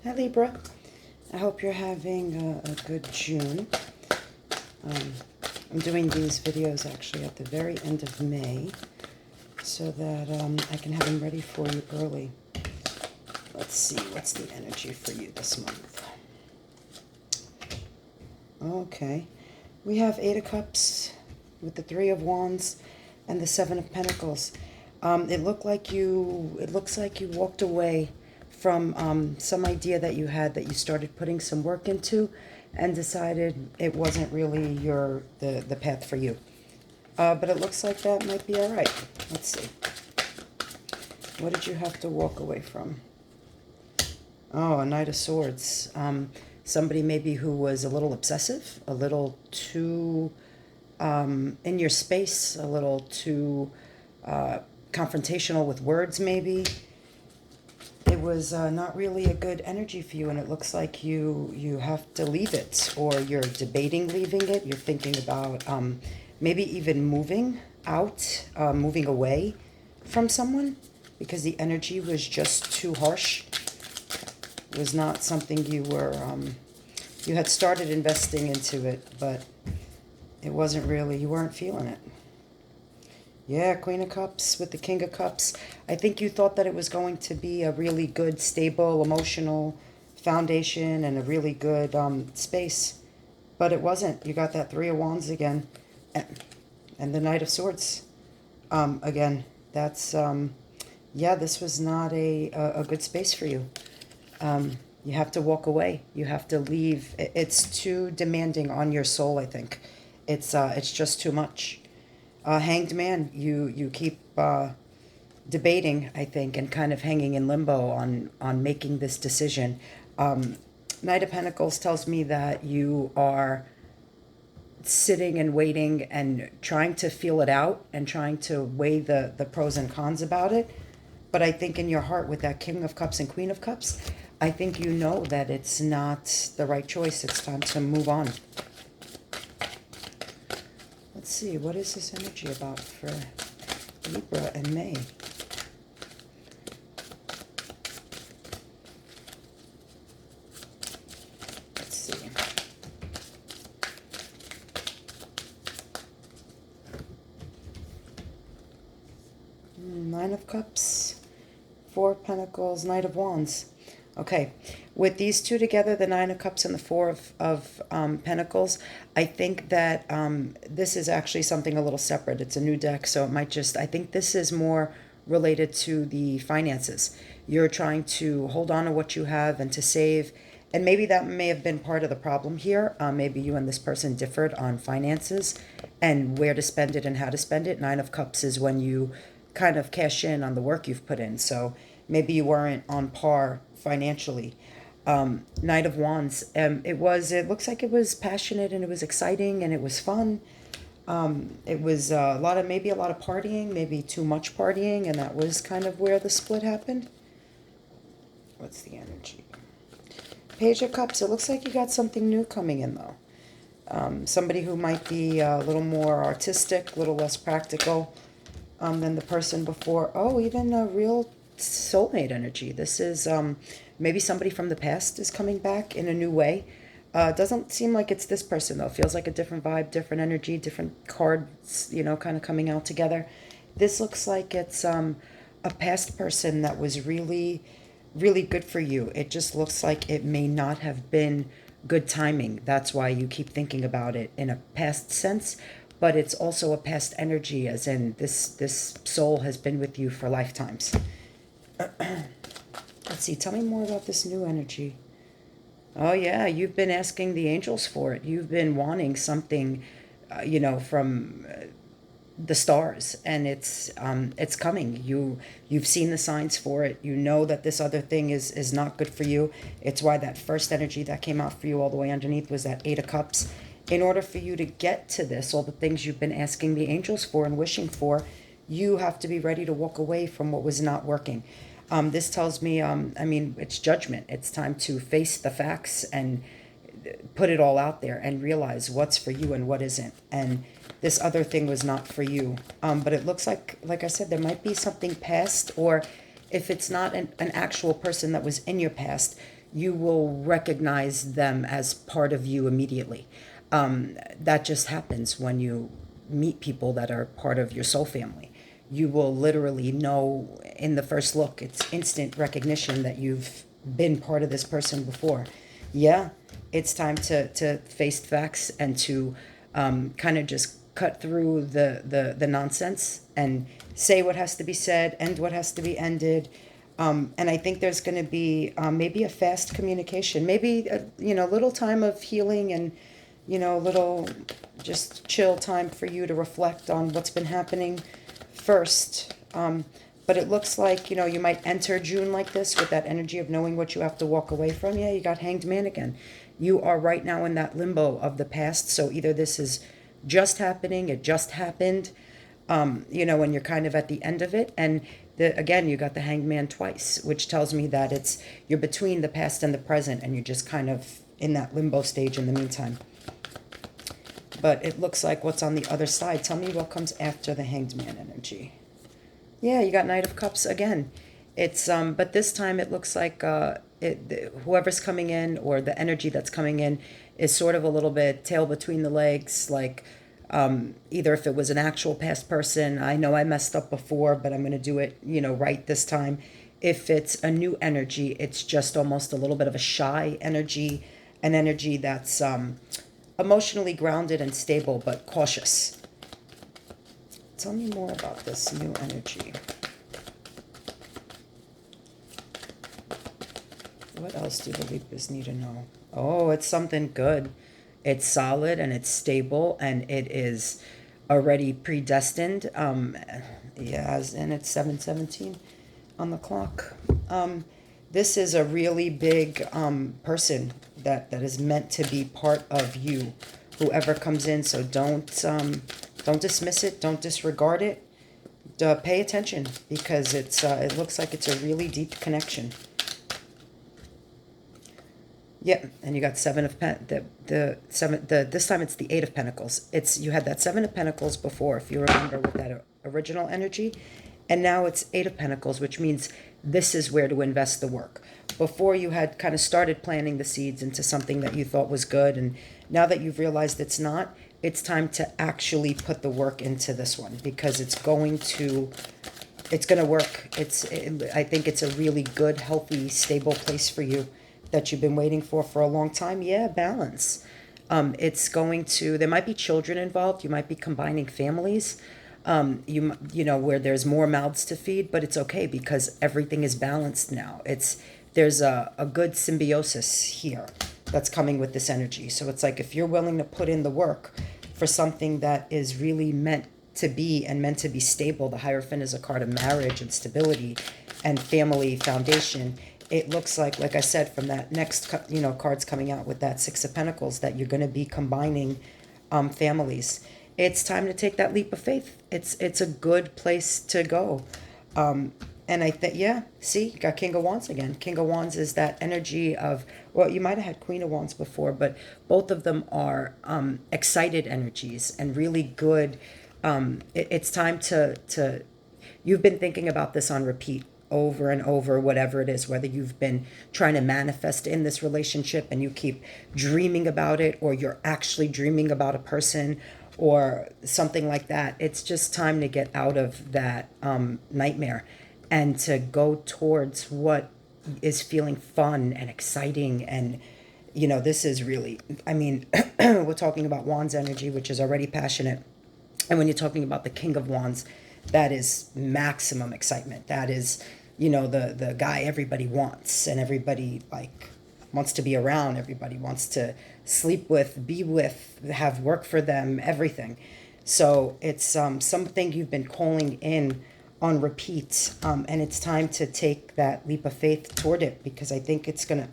Hi Libra, I hope you're having a good June. I'm doing these videos actually at the very end of May so that I can have them ready for you early. Let's see, what's the energy for you this month? Okay, we have Eight of Cups with the Three of Wands and the Seven of Pentacles. It looks like you walked away from some idea that you had that you started putting some work into and decided it wasn't really the path for you. But it looks like that might be all right. Let's see. What did you have to walk away from? Oh, a Knight of Swords. Somebody maybe who was a little obsessive, a little too in your space, a little too confrontational with words maybe. It was not really a good energy for you, and it looks like you have to leave it, or you're debating leaving it. You're thinking about maybe even moving out, moving away from someone, because the energy was just too harsh. It was not something you were, you had started investing into it, but it wasn't really, you weren't feeling it. Yeah, Queen of Cups with the King of Cups. I think you thought that it was going to be a really good, stable, emotional foundation and a really good space. But it wasn't. You got that Three of Wands again. And the Knight of Swords again. That's, yeah, this was not a good space for you. You have to walk away. You have to leave. It's too demanding on your soul, I think. It's just too much. Hanged Man, you keep debating, I think, and kind of hanging in limbo on making this decision. Knight of Pentacles tells me that you are sitting and waiting and trying to feel it out and trying to weigh the pros and cons about it. But I think in your heart, with that King of Cups and Queen of Cups, I think you know that it's not the right choice. It's time to move on. Let's see, what is this energy about for Libra in May? Let's see. Nine of Cups, Four of Pentacles, Knight of Wands. Okay, with these two together, the Nine of Cups and the Four of Pentacles, I think that this is actually something a little separate. It's a new deck, so it might just, I think this is more related to the finances. You're trying to hold on to what you have and to save, and maybe that may have been part of the problem here. Maybe you and this person differed on finances and where to spend it and how to spend it. Nine of Cups is when you kind of cash in on the work you've put in, so maybe you weren't on par financially. Knight of Wands, it looks like it was passionate and it was exciting and it was fun. It was maybe a lot of partying, maybe too much partying, and that was kind of where the split happened. What's the energy? Page of Cups, it looks like you got something new coming in though. Somebody who might be a little more artistic, a little less practical than the person before. Oh, even a real soulmate energy. This is maybe somebody from the past is coming back in a new way. Doesn't seem like it's this person though. Feels like a different vibe, different energy, different cards, kind of coming out together. This looks like it's a past person that was really, really good for you. It just looks like it may not have been good timing. That's why you keep thinking about it in a past sense. But it's also a past energy, as in this soul has been with you for lifetimes. Let's see, tell me more about this new energy. Oh yeah, you've been asking the angels for it. You've been wanting something, from the stars, and it's coming. You've seen the signs for it. You know that this other thing is not good for you. It's why that first energy that came out for you all the way underneath was that Eight of Cups. In order for you to get to this, all the things you've been asking the angels for and wishing for, you have to be ready to walk away from what was not working. This tells me, it's judgment. It's time to face the facts and put it all out there and realize what's for you and what isn't. And this other thing was not for you. But it looks like I said, there might be something past, or if it's not an actual person that was in your past, you will recognize them as part of you immediately. That just happens when you meet people that are part of your soul family. You will literally know in the first look, it's instant recognition that you've been part of this person before. Yeah, it's time to face facts and to kind of just cut through the nonsense and say what has to be said, end what has to be ended. And I think there's going to be maybe a fast communication, maybe a little time of healing and a little just chill time for you to reflect on what's been happening first. But it looks like, you might enter June like this with that energy of knowing what you have to walk away from. Yeah, you got Hanged Man again. You are right now in that limbo of the past. So either this is just happening, it just happened, and you're kind of at the end of it. And again, you got the Hanged Man twice, which tells me that you're between the past and the present, and you're just kind of in that limbo stage in the meantime. But it looks like what's on the other side. Tell me what comes after the Hanged Man energy. Yeah, you got Knight of Cups again. It's but this time it looks like whoever's coming in, or the energy that's coming in, is sort of a little bit tail between the legs. Like either if it was an actual past person, I know I messed up before, but I'm going to do it, right this time. If it's a new energy, it's just almost a little bit of a shy energy, an energy that's emotionally grounded and stable, but cautious. Tell me more about this new energy. What else do the Libras need to know? Oh, it's something good. It's solid and it's stable and it is already predestined. And it's 7:17 on the clock. This is a really big person that is meant to be part of you, whoever comes in. So don't dismiss it. Don't disregard it. Pay attention, because it looks like it's a really deep connection. Yeah, and you got this time it's the Eight of Pentacles. You had that Seven of Pentacles before, if you remember, with that original energy, and now it's Eight of Pentacles, which means this is where to invest the work. Before, you had kind of started planting the seeds into something that you thought was good, and now that you've realized it's not, it's time to actually put the work into this one, because it's going to work. I think it's a really good, healthy, stable place for you that you've been waiting for a long time. Yeah, balance. There might be children involved. You might be combining families, where there's more mouths to feed, but it's okay because everything is balanced now. There's a good symbiosis here that's coming with this energy. So it's like, if you're willing to put in the work for something that is really meant to be and meant to be stable. The Hierophant is a card of marriage and stability and family foundation. It looks like I said, from that next, cards coming out with that Six of Pentacles, that you're going to be combining families. It's time to take that leap of faith. It's a good place to go. And I think, see, you got King of Wands again. King of Wands is that energy of, well, you might have had Queen of Wands before, but both of them are excited energies and really good. It's time to, you've been thinking about this on repeat over and over, whatever it is, whether you've been trying to manifest in this relationship and you keep dreaming about it, or you're actually dreaming about a person or something like that. It's just time to get out of that nightmare and to go towards what is feeling fun and exciting. And, this is really, we're talking about Wands energy, which is already passionate. And when you're talking about the King of Wands, that is maximum excitement. That is, the guy everybody wants, and everybody wants to be around. Everybody wants to sleep with, be with, have work for them, everything. So it's something you've been calling in on repeat, and it's time to take that leap of faith toward it, because I think it's gonna.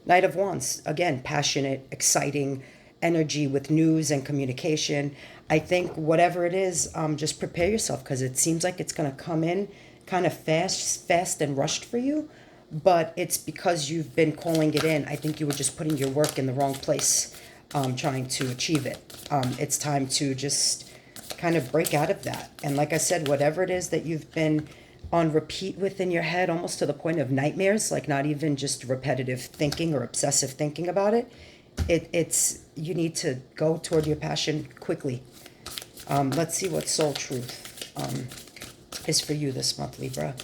Knight of Wands, again, passionate, exciting energy with news and communication. I think whatever it is, just prepare yourself, because it seems like it's going to come in kind of fast and rushed for you, but it's because you've been calling it in. I think you were just putting your work in the wrong place, trying to achieve it. It's time to just kind of break out of that. And like I said, whatever it is that you've been on repeat within your head, almost to the point of nightmares, like not even just repetitive thinking or obsessive thinking about it. It's you need to go toward your passion quickly. Let's see what soul truth is for you this month, Libra.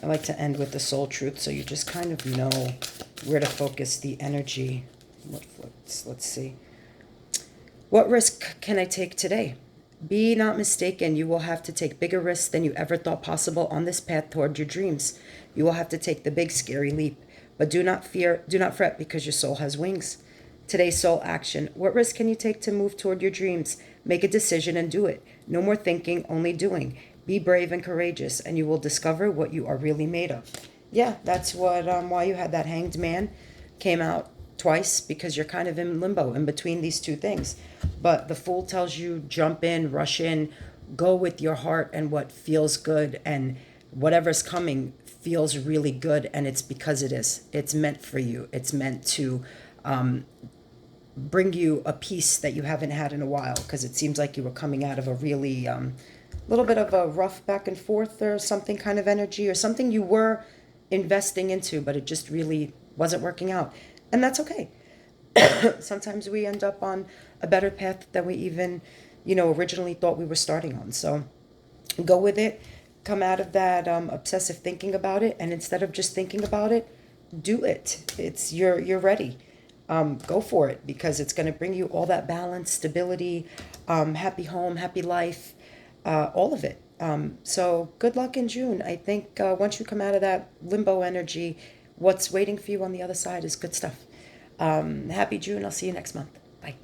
I like to end with the soul truth so you just kind of know where to focus the energy. Let's see. What risk can I take today? Be not mistaken, you will have to take bigger risks than you ever thought possible on this path toward your dreams. You will have to take the big scary leap. But do not fret because your soul has wings. Today's soul action. What risk can you take to move toward your dreams? Make a decision and do it. No more thinking, only doing. Be brave and courageous, and you will discover what you are really made of. Yeah, that's what why you had that Hanged Man came out twice, because you're kind of in limbo in between these two things. But the Fool tells you jump in, rush in, go with your heart and what feels good, and whatever's coming feels really good, and it's because it is. It's meant for you. It's meant to bring you a peace that you haven't had in a while, because it seems like you were coming out of a really little bit of a rough back and forth or something kind of energy, or something you were investing into, but it just really wasn't working out. And that's okay. Sometimes we end up on a better path than we even, originally thought we were starting on. So go with it. Come out of that obsessive thinking about it, and instead of just thinking about it, do it. You're ready. Go for it, because it's going to bring you all that balance, stability, happy home, happy life, all of it. So good luck in June. I think once you come out of that limbo energy, what's waiting for you on the other side is good stuff. Happy June. I'll see you next month. Bye.